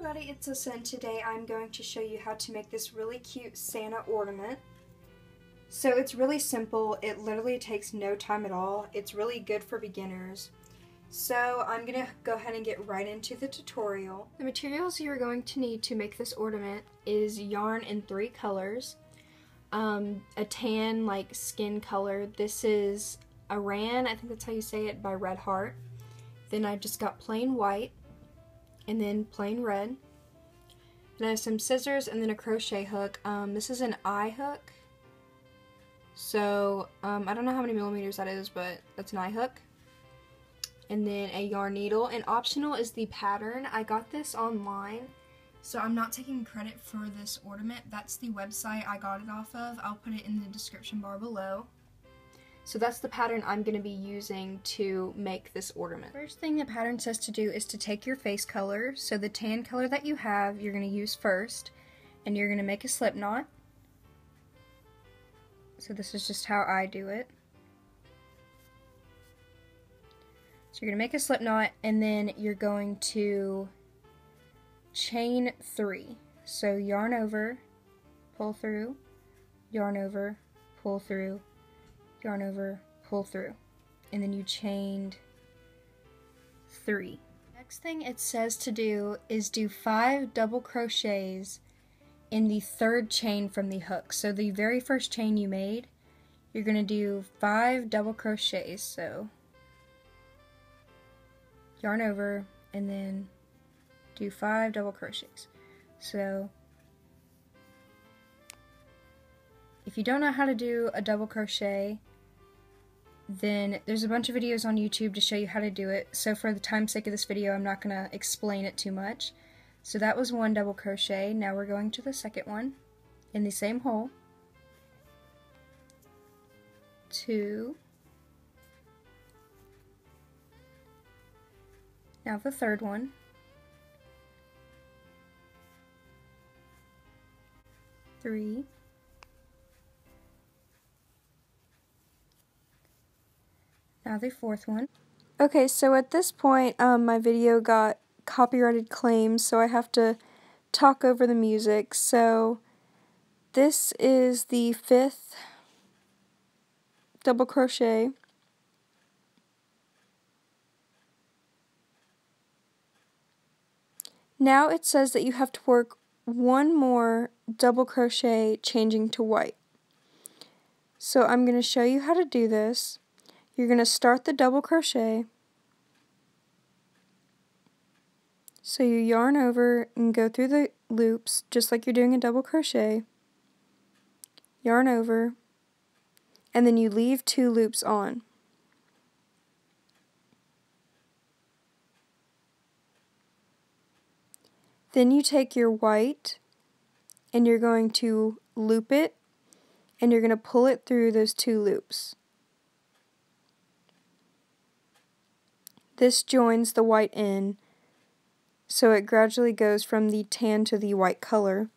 everybody, it's Alyssa, and today I'm going to show you how to make this really cute Santa ornament. So it's really simple, it literally takes no time at all, it's really good for beginners. So I'm going to go ahead and get right into the tutorial. The materials you're going to need to make this ornament is yarn in 3 colors, a tan like skin color, this is Aran, I think that's how you say it, by Red Heart. Then I've just got plain white, and then plain red. And I have some scissors and then a crochet hook. This is an eye hook. So I don't know how many millimeters that is, but that's an eye hook. And then a yarn needle. And optional is the pattern. I got this online, so I'm not taking credit for this ornament. That's the website I got it off of. I'll put it in the description bar below. So that's the pattern I'm going to be using to make this ornament. First thing the pattern says to do is to take your face color. So the tan color that you have, you're going to use first. And you're going to make a slip knot. So this is just how I do it. So you're going to make a slip knot, and then you're going to chain 3. So yarn over, pull through, yarn over, pull through, yarn over, pull through, and then you chained 3. Next thing it says to do is do 5 double crochets in the 3rd chain from the hook. So the very first chain you made, you're going to do 5 double crochets. So yarn over and then do 5 double crochets. So if you don't know how to do a double crochet, then there's a bunch of videos on YouTube to show you how to do it. So for the time's sake of this video, I'm not going to explain it too much. So that was 1 double crochet. Now we're going to the second one in the same hole. 2. Now the third one. 3. Now the 4th one. Okay, so at this point, my video got copyrighted claims, so I have to talk over the music. So this is the 5th double crochet. Now it says that you have to work 1 more double crochet changing to white. So I'm going to show you how to do this. You're going to start the double crochet. So you yarn over and go through the loops just like you're doing a double crochet. Yarn over, and then you leave 2 loops on. Then you take your white and you're going to loop it, and you're going to pull it through those 2 loops. This joins the white in, so it gradually goes from the tan to the white color.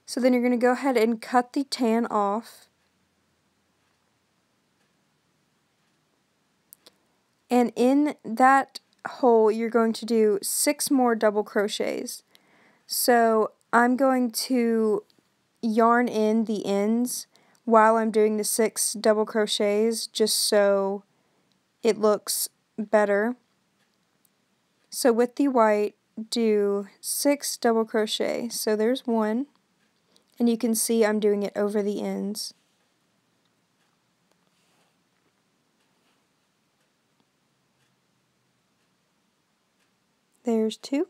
So then you're going to go ahead and cut the tan off. And in that hole, you're going to do 6 more double crochets. So I'm going to yarn in the ends while I'm doing the 6 double crochets, just so it looks better. So with the white, do 6 double crochet. So there's 1, and you can see I'm doing it over the ends. There's 2.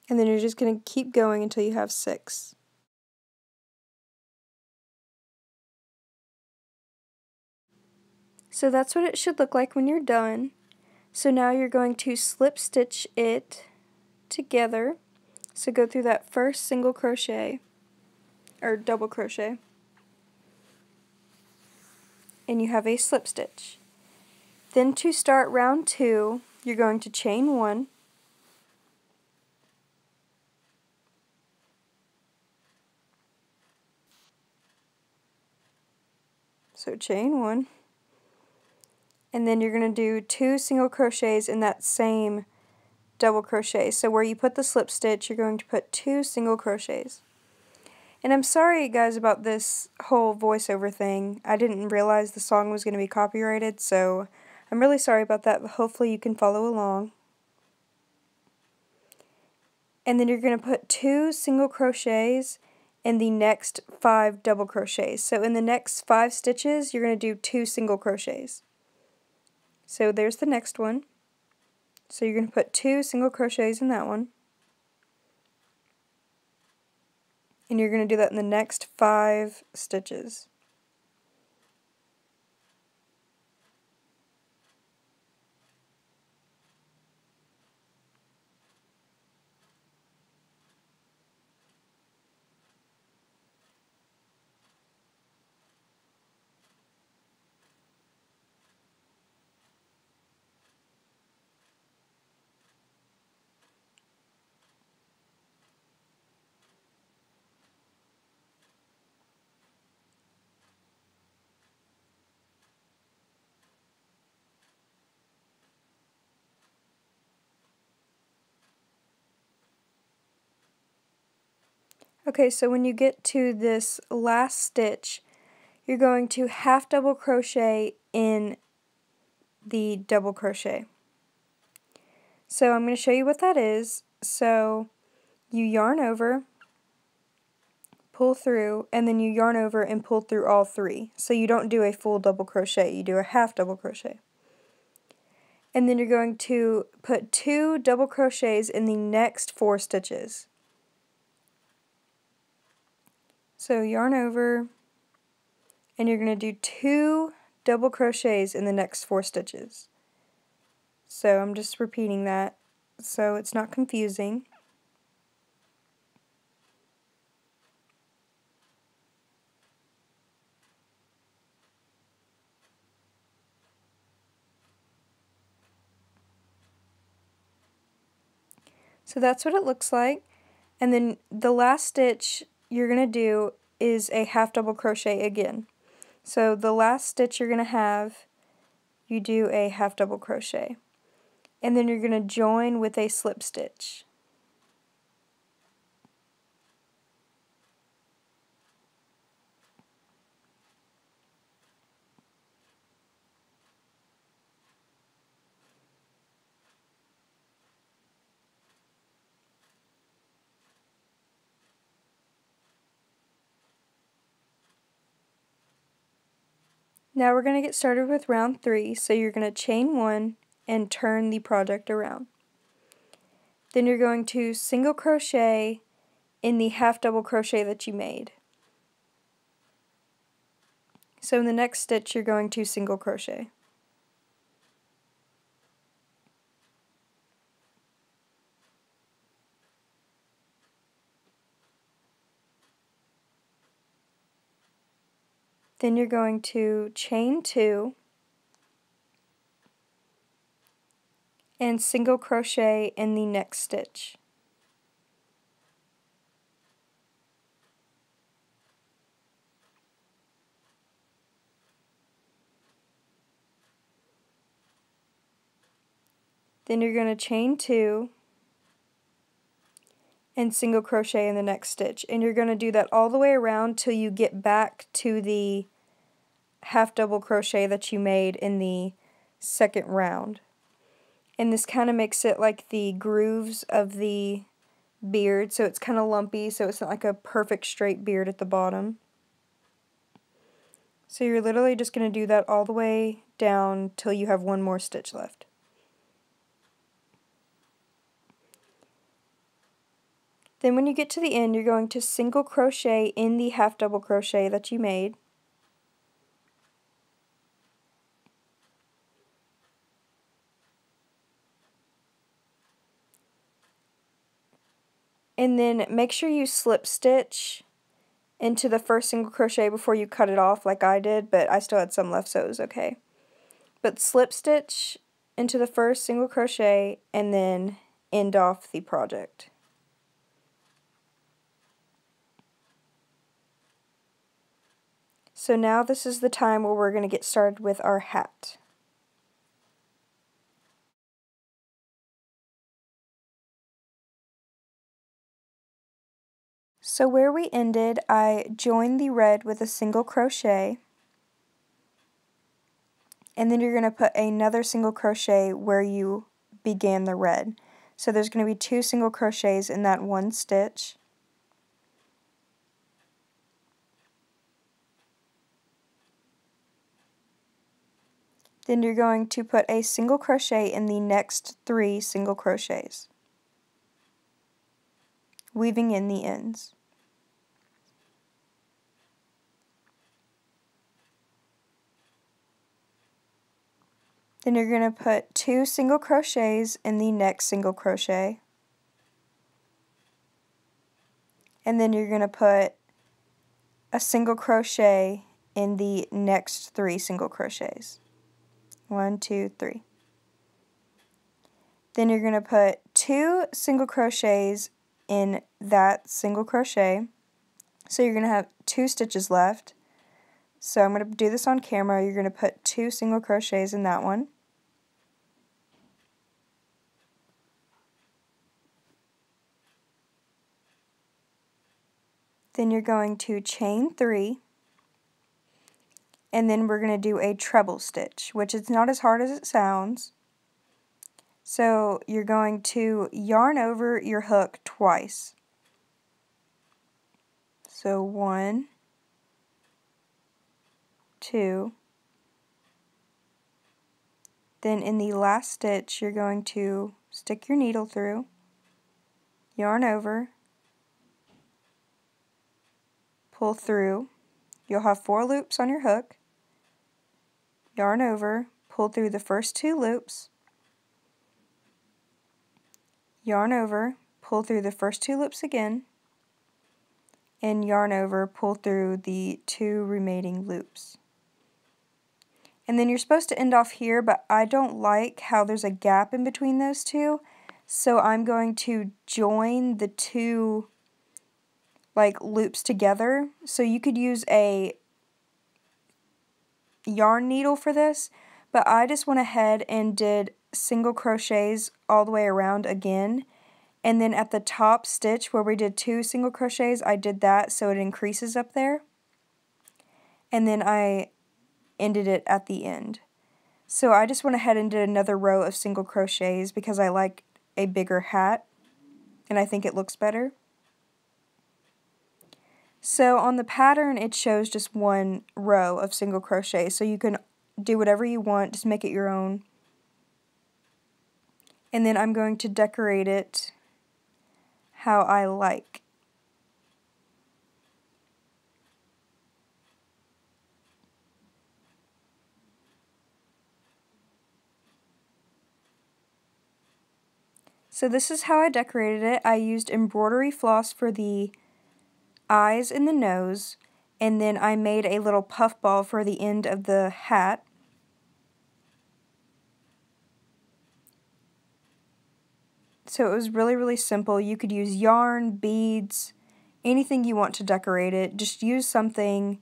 And then you're just going to keep going until you have 6. So that's what it should look like when you're done. So now you're going to slip stitch it together. So go through that first single crochet, or double crochet, and you have a slip stitch. Then to start round 2, you're going to chain 1, so chain 1, and then you're going to do 2 single crochets in that same double crochet. So where you put the slip stitch, you're going to put 2 single crochets. And I'm sorry guys about this whole voiceover thing. I didn't realize the song was going to be copyrighted, so I'm really sorry about that, but hopefully you can follow along. And then you're going to put 2 single crochets in the next 5 double crochets. So in the next 5 stitches, you're going to do 2 single crochets. So there's the next one. So you're going to put 2 single crochets in that one. And you're going to do that in the next 5 stitches. Okay, so when you get to this last stitch, you're going to half double crochet in the double crochet. So I'm going to show you what that is. So you yarn over, pull through, and then you yarn over and pull through all 3. So you don't do a full double crochet, you do a half double crochet. And then you're going to put 2 double crochets in the next 4 stitches. So yarn over, and you're going to do 2 double crochets in the next 4 stitches. So I'm just repeating that so it's not confusing. So that's what it looks like. And then the last stitch you're going to do is a half double crochet again. So the last stitch you're going to have, you do a half double crochet. And then you're going to join with a slip stitch. Now we're going to get started with round 3, so you're going to chain 1 and turn the project around. Then you're going to single crochet in the half double crochet that you made. So in the next stitch you're going to single crochet. Then you're going to chain 2 and single crochet in the next stitch. Then you're going to chain 2 and single crochet in the next stitch. And you're going to do that all the way around till you get back to the half double crochet that you made in the second round. And this kind of makes it like the grooves of the beard, so it's kind of lumpy, so it's not like a perfect straight beard at the bottom. So you're literally just going to do that all the way down till you have one more stitch left. Then when you get to the end, you're going to single crochet in the half double crochet that you made. And then make sure you slip stitch into the first single crochet before you cut it off like I did, but I still had some left, so it was okay. But slip stitch into the first single crochet and then end off the project. So now this is the time where we're going to get started with our hat. So where we ended, I joined the red with a single crochet, and then you're going to put another single crochet where you began the red. So there's going to be 2 single crochets in that one stitch. Then you're going to put a single crochet in the next 3 single crochets, weaving in the ends. Then you're going to put 2 single crochets in the next single crochet, and then you're going to put a single crochet in the next 3 single crochets. 1, 2, 3. Then you're going to put 2 single crochets in that single crochet. So you're going to have 2 stitches left. So I'm going to do this on camera. You're going to put 2 single crochets in that one. Then you're going to chain 3. And then we're going to do a treble stitch, which is not as hard as it sounds. So you're going to yarn over your hook twice. So 1, 2. Then in the last stitch, you're going to stick your needle through, yarn over, pull through. You'll have 4 loops on your hook, yarn over, pull through the first 2 loops, yarn over, pull through the first 2 loops again, and yarn over, pull through the 2 remaining loops. And then you're supposed to end off here, but I don't like how there's a gap in between those 2, so I'm going to join the 2 loops together. So you could use a yarn needle for this, but I just went ahead and did single crochets all the way around again, and then at the top stitch where we did 2 single crochets, I did that so it increases up there, and then I ended it at the end. So I just went ahead and did another row of single crochets because I like a bigger hat and I think it looks better. So on the pattern it shows just 1 row of single crochet, so you can do whatever you want, just make it your own. And then I'm going to decorate it how I like. So this is how I decorated it. I used embroidery floss for the eyes and the nose, and then I made a little puff ball for the end of the hat. So it was really simple. You could use yarn, beads, anything you want to decorate it. Just use something,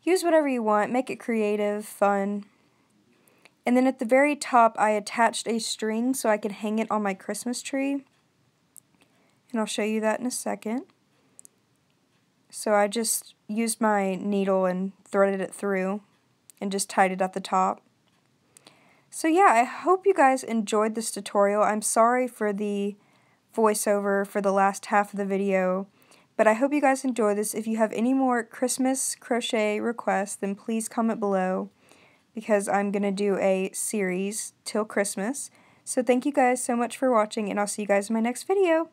use whatever you want, make it creative, fun. And then at the very top I attached a string so I could hang it on my Christmas tree. And I'll show you that in a second. So I just used my needle and threaded it through and just tied it at the top. So yeah, I hope you guys enjoyed this tutorial. I'm sorry for the voiceover for the last half of the video, but I hope you guys enjoyed this. If you have any more Christmas crochet requests, then please comment below, because I'm going to do a series till Christmas. So thank you guys so much for watching, and I'll see you guys in my next video.